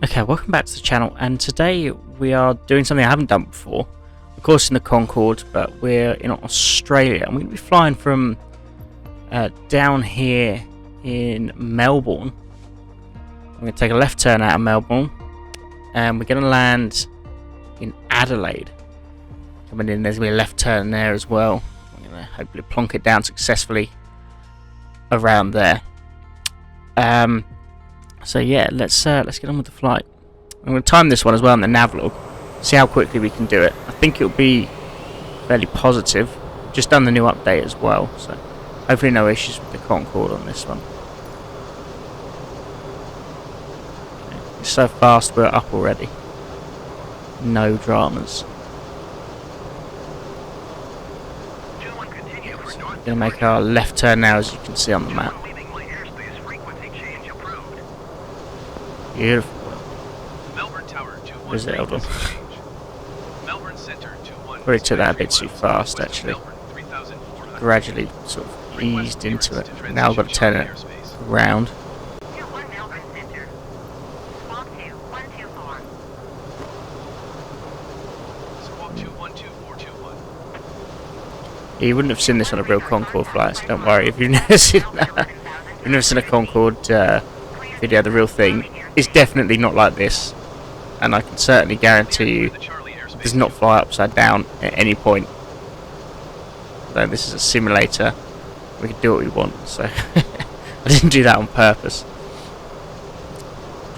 Okay, welcome back to the channel, and today we are doing something I haven't done before. Of course in the Concorde, but we're in Australia, and we're going to be flying from down here in Melbourne. I'm going to take a left turn out of Melbourne, and we're going to land in Adelaide. Coming in, there's going to be a left turn there as well. I'm going to hopefully plonk it down successfully around there. So yeah, let's get on with the flight. I'm going to time this one as well in the navlog, see how quickly we can do it. I think it'll be fairly positive. Just done the new update as well, so hopefully no issues with the Concorde on this one. Okay. It's so fast we're up already. No dramas. So we're going to make our left turn now, as you can see on the map. Beautiful. Where's the elder? Probably took that a bit too fast, actually. Gradually sort of eased into it. Now I've got to turn it around. Yeah, you wouldn't have seen this on a real Concorde flight, so don't worry if you've never seen that. If you've never seen a Concorde video, the real thing is definitely not like this, and I can certainly guarantee you it does not fly upside down at any point. Though this is a simulator, we can do what we want, so I didn't do that on purpose.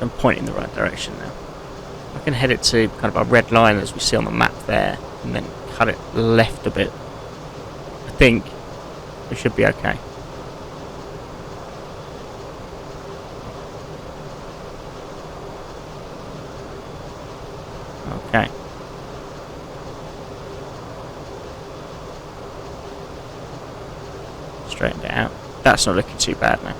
I'm pointing in the right direction now. I can head it to kind of a red line as we see on the map there, and then cut it left a bit. I think we should be okay. Okay. Straightened it out. That's not looking too bad now.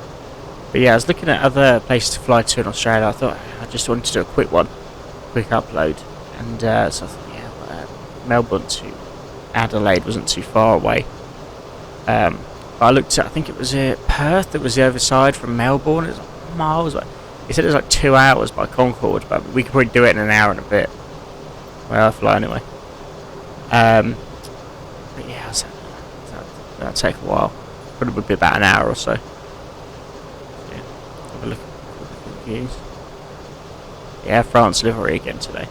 But yeah, I was looking at other places to fly to in Australia. I thought I just wanted to do a quick upload. And so I thought, yeah, Melbourne to Adelaide wasn't too far away. But I looked at, I think it was Perth that was the other side from Melbourne. It was like miles away. He said it was like 2 hours by Concorde, but we could probably do it in an hour and a bit. Well, I fly anyway. But yeah, that'll take a while. Probably would be about an hour or so. Yeah, have a look at the views. Yeah, France livery again today.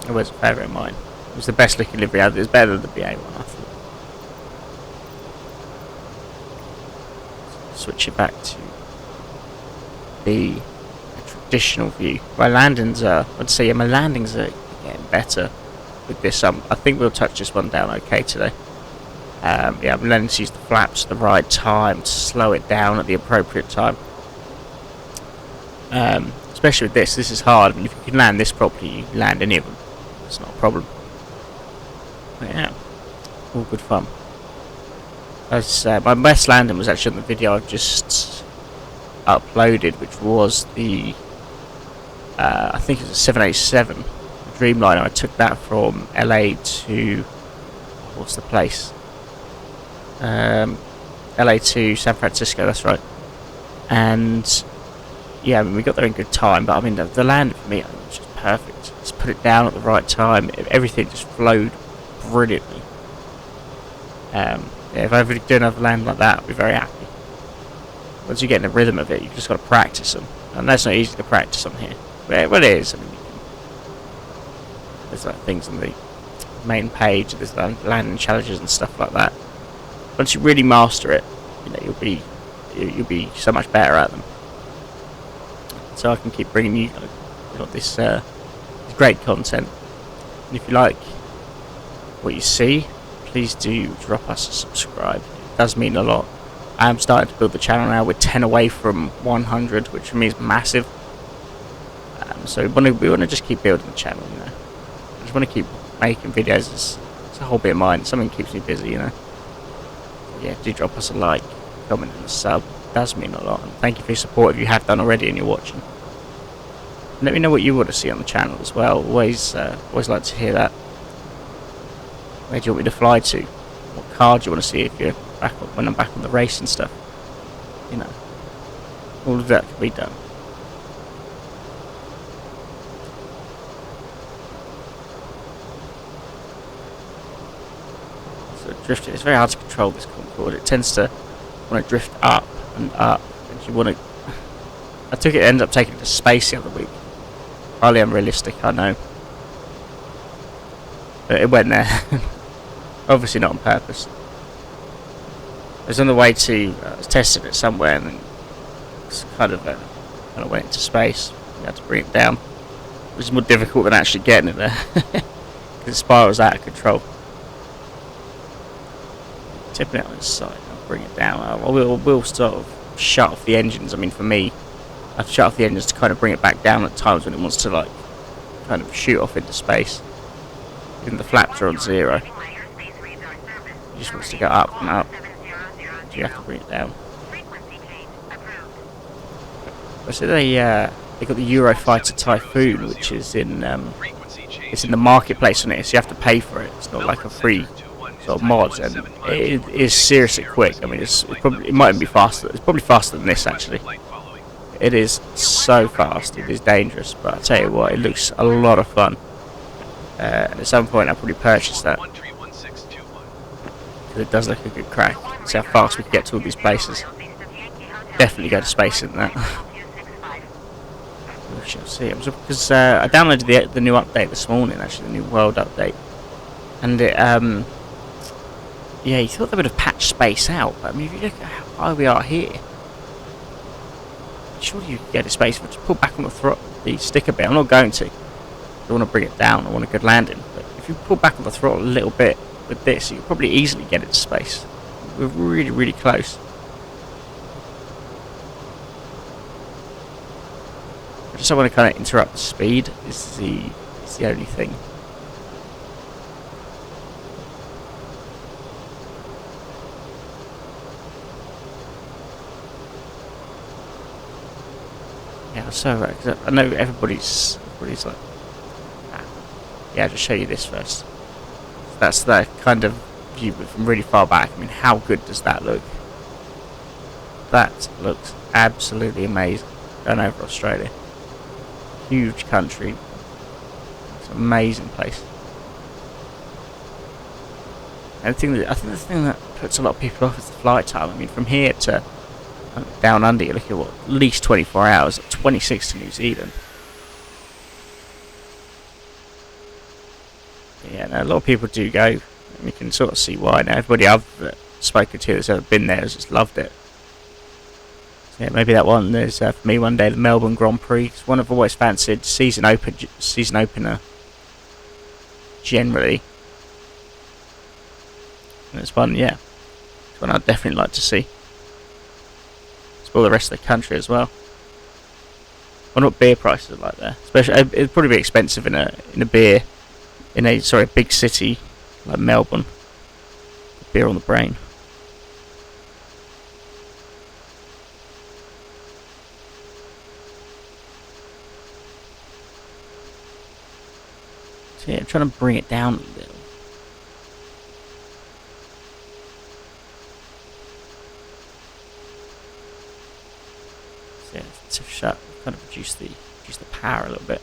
It was a favourite of mine. It was the best looking livery out. It was better than the BA one, I thought. Switch it back to the traditional view. My landings are, I'd say, yeah, my landings are getting better with this. I think we'll touch this one down okay today. Yeah, I'm learning to use the flaps at the right time, to slow it down at the appropriate time. Especially with this is hard. I mean, if you can land this properly, you can land any of them. It's not a problem. But yeah, all good fun. As my best landing was actually on the video I've just uploaded, which was the I think it was a 787 Dreamliner. I took that from LA to, what's the place? LA to San Francisco, that's right. And yeah, I mean, we got there in good time, but I mean the landing for me, I think, was just perfect. Just put it down at the right time. Everything just flowed brilliantly. Yeah, if I ever do another land like that, I'd be very happy. Once you get in the rhythm of it, you've just got to practice them, and that's not easy to practice on here. Well, it is. I mean, there's like things on the main page. There's landing challenges and stuff like that. Once you really master it, you know, you'll be so much better at them. So I can keep bringing you this great content. And if you like what you see, please do drop us a subscribe. It does mean a lot. I am starting to build the channel now. We're 10 away from 100, which for me is massive. So we want to just keep building the channel, you know. I just want to keep making videos. It's a hobby of mine. Something keeps me busy, you know. Yeah, do drop us a like, comment and a sub. It does mean a lot. And thank you for your support if you have done already and you're watching. And let me know what you want to see on the channel as well. Always like to hear that. Where do you want me to fly to? What car do you want to see if you're back when I'm back on the race and stuff? You know, all of that can be done. drifting. It's very hard to control this Concorde. It tends to want to drift up and up, and you want to. Ended up taking it to space the other week. Highly unrealistic, I know. But it went there. Obviously not on purpose. I was on the way to, I was testing it somewhere, and then it's kind of went into space. You had to bring it down, which is more difficult than actually getting it there, because it spirals out of control. Tipping it on its side, I'll bring it down. We'll sort of shut off the engines. I mean, for me, I have to shut off the engines to kind of bring it back down at times when it wants to, like, kind of shoot off into space. Even the flaps are on 0. It just wants to go up and up. So you have to bring it down. So they got the Eurofighter Typhoon, which is in it's in the marketplace on it, so you have to pay for it. It's not like a free sort of mod, and it is seriously quick. I mean, it might even be faster. It's probably faster than this actually. It is so fast. It is dangerous, but I tell you what, it looks a lot of fun. And at some point, I'll probably purchase that. Because it does look a good crack. See how fast we can get to all these places. Definitely go to space in that. We shall see. Because I downloaded the new update this morning, actually, the new world update. And it, yeah, you thought they would have patched space out. But I mean, if you look at how high we are here, surely you can get to space. If I just pull back on the stick a bit, I'm not going to. I want to bring it down. I want a good landing. But if you pull back on the throttle a little bit with this, you can probably easily get it to space. We're really, really close. I just don't want to kind of interrupt the speed. Is the only thing. Yeah, so right, 'cause I know everybody's like. Yeah, I'll just show you this first. That's the kind of view from really far back. I mean, how good does that look? That looks absolutely amazing. Going over Australia. Huge country. It's an amazing place. And I think the thing that puts a lot of people off is the flight time. I mean, from here to down under, you're looking at at least 24 hours, 26 to New Zealand. Yeah, no, a lot of people do go, and you can sort of see why. Now, everybody I've spoken to that's ever been there has just loved it. So yeah, maybe that one is for me one day, the Melbourne Grand Prix. It's one I've always fancied, season opener, generally. And it's one, yeah, it's one I'd definitely like to see. Explore the rest of the country as well. I wonder what beer prices are like there. Especially, it'd probably be expensive in a beer. In a big city like Melbourne. Beer on the brain. So yeah, I'm trying to bring it down a little. So yeah, to shut, kind of reduce the power a little bit.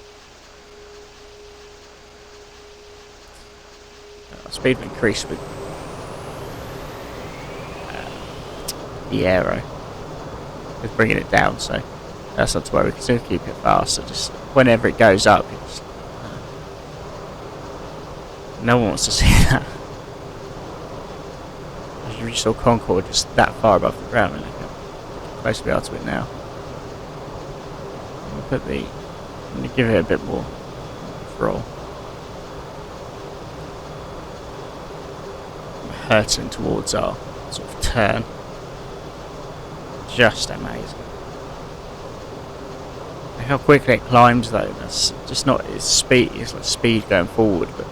Speed will increase with the aero, with bringing it down, so that's not to worry. We can still keep it fast. So just whenever it goes up, it's, no one wants to see that. You saw Concorde just that far above the ground. Look how close we are to it now. We'll let me give it a bit more roll. Hurtling towards our sort of turn. Just amazing. Look how quickly it climbs though. That's just not its speed. It's like speed going forward, but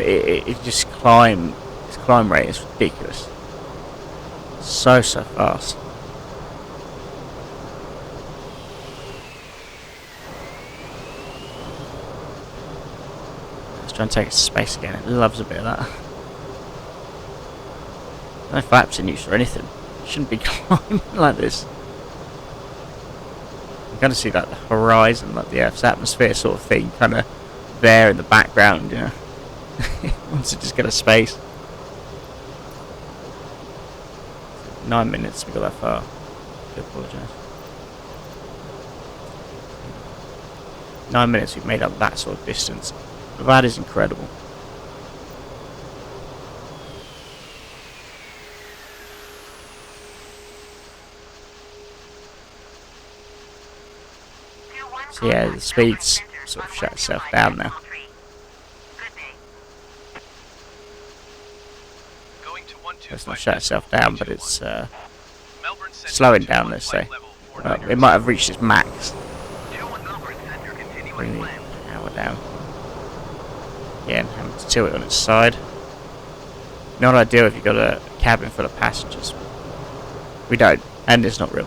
it just climb. Its climb rate is ridiculous. So fast. Let's try and take it to space again. It loves a bit of that. No flaps in use or anything. It shouldn't be climbing like this. You kind of see like the horizon, like the Earth's atmosphere sort of thing, kind of there in the background, you know. Wants to just get a space. 9 minutes we got that far. I do apologise. 9 minutes we've made up that sort of distance. That is incredible. So yeah, the speed's sort of shut itself down now. It's not shut itself down, but it's slowing down, let's say. It might have reached its max. Bring the power down. Again, having to tilt it on its side. Not ideal if you've got a cabin full of passengers. We don't, and it's not real.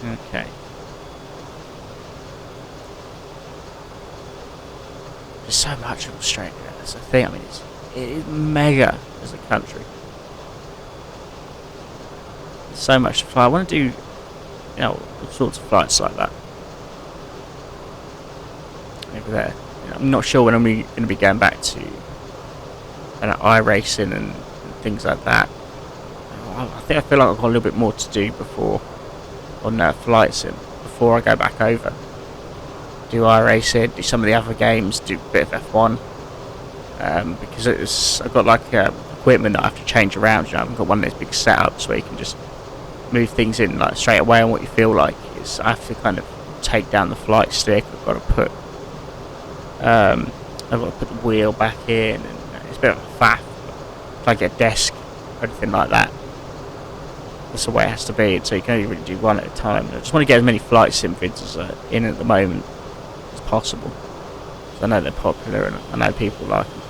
Okay. There's so much of Australia. That's the thing. I mean, it is mega as a country. There's so much to fly. I want to do, you know, all sorts of flights like that. Over there. You know, I'm not sure when I'm going to be going back to iRacing and things like that. I feel like I've got a little bit more to do before on flight sim before I go back over. Do iRacing, do some of the other games, do a bit of F1. Because I've got like equipment that I have to change around. You know, I haven't got one of those big setups where you can just move things in like straight away on what you feel like. I have to kind of take down the flight stick. I've got to put the wheel back in, and it's a bit of a faff. If I get a desk or anything like that, that's the way it has to be. So you can only really do one at a time. I just want to get as many flight sim vids as in at the moment as possible. I know they're popular and I know people like them.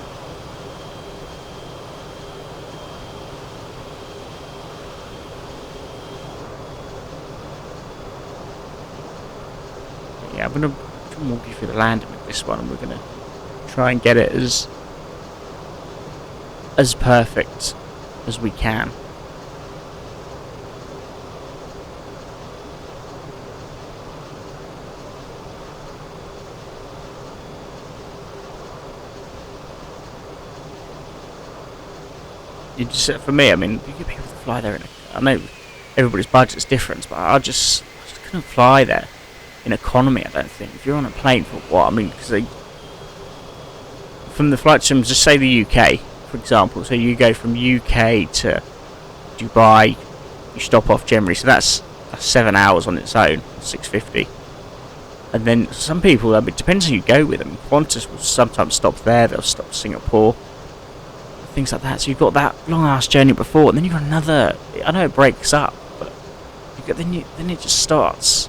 Yeah, I'm going to walk you through the landing with this one, and we're going to try and get it as perfect as we can. You just, for me, I mean, you get people to fly there. I know everybody's budget's different, but I just couldn't fly there in economy. I don't think. If you're on a plane for what? I mean, because from the flight sims, just say the UK, for example. So you go from UK to Dubai, you stop off generally. So that's 7 hours on its own, 650. And then some people, I mean, it depends who you go with. I mean, Qantas will sometimes stop there. They'll stop Singapore. Things like that. So you've got that long ass journey before, and then you've got another. I know it breaks up, but then it just starts.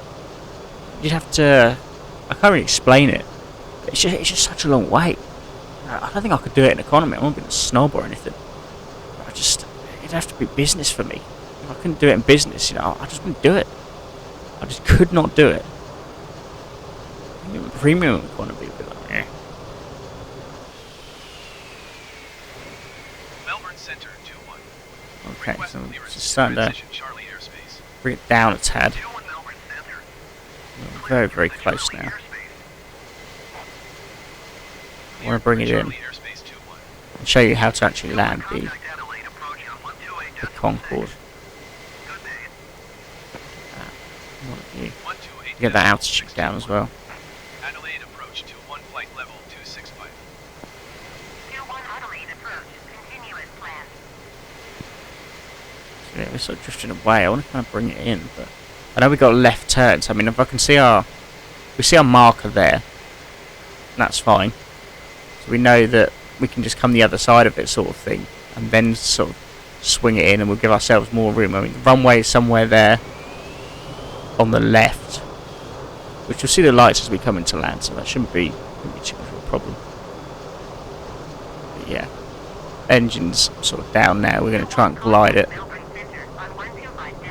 You'd have to. I can't really explain it. It's just such a long wait. I don't think I could do it in economy. I'm not being a snob or anything. It'd have to be business for me. If I couldn't do it in business, you know, I just wouldn't do it. I just could not do it. Even premium economy would be like, eh. Okay, so I'm just starting to bring it down a tad. We're very, very close now. I want to bring it in and show you how to actually land the Concorde. You get that altitude down as well. Adelaide approach to 1 flight level 265. 21 Adelaide approach, continuous plan. So yeah, we're sort of drifting away. I want to kind of bring it in, but I know we got left turns. I mean, if I can see our marker there, that's fine. So we know that we can just come the other side of it, sort of thing, and then sort of swing it in, and we'll give ourselves more room. I mean, the runway is somewhere there on the left, which you'll see the lights as we come into land, so that shouldn't be too much of a problem. But yeah, engine's sort of down now. We're going to try and glide it.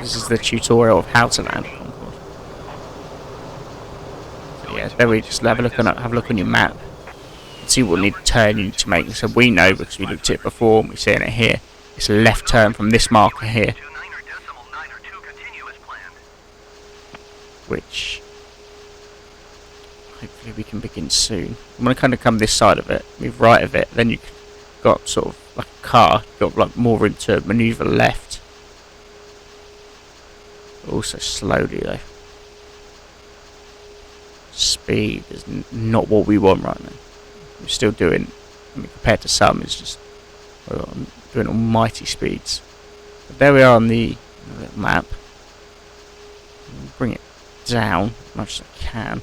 This is the tutorial of how to land a Concorde. So yeah, there we just have a look on your map and see what we need to turn you need to make. So we know, because we looked at it before and we're seeing it here. It's a left turn from this marker here, which hopefully we can begin soon. I'm going to kind of come this side of it, move right of it, then you've got sort of like a car, you've got like more room to manoeuvre left. Also slowly though. Speed is not what we want right now. We're still doing, I mean, compared to some, it's just doing almighty speeds. But there we are on the map. Bring it down as much as I can.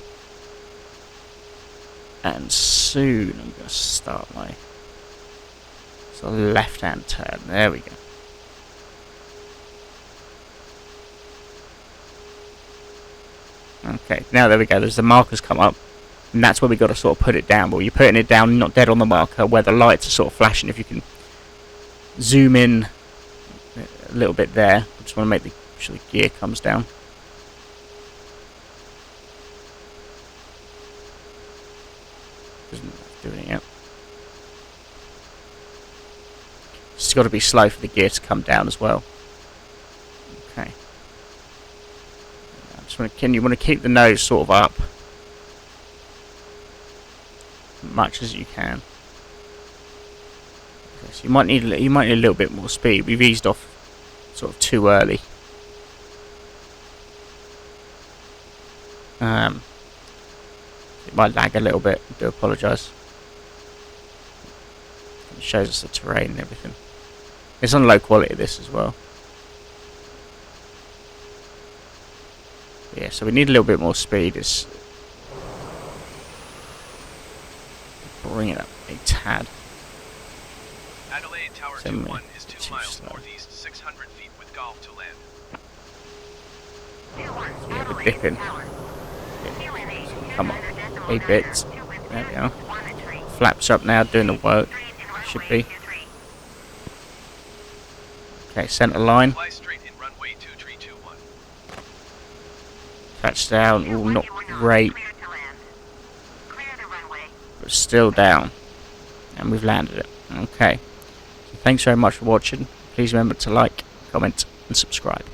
And soon I'm going to start my sort of left-hand turn. There we go. Okay, now there we go. There's the markers come up. And that's where we got to sort of put it down. But you're putting it down not dead on the marker where the lights are sort of flashing. If you can zoom in a little bit there. I just want to make sure the gear comes down. Isn't doing it yet. It's got to be slow for the gear to come down as well. Okay. I just want to, you want to keep the nose sort of up as much as you can. Okay, so you might need a little bit more speed. We've eased off sort of too early. It might lag a little bit. I do apologise. It shows us the terrain and everything. It's on low quality this as well. Yeah, so we need a little bit more speed. It's bring it up a tad. Adelaide Tower 2-1 is 2 miles northeast, 600 feet with golf to land. Yeah, we're dipping. Come on, a bit. There we are. Flaps up now, doing the work. Should be. Okay, centre line. Fly straight in runway 2321. Touchdown. Ooh, not great. But still down. And we've landed it. Okay. So thanks very much for watching. Please remember to like, comment and subscribe.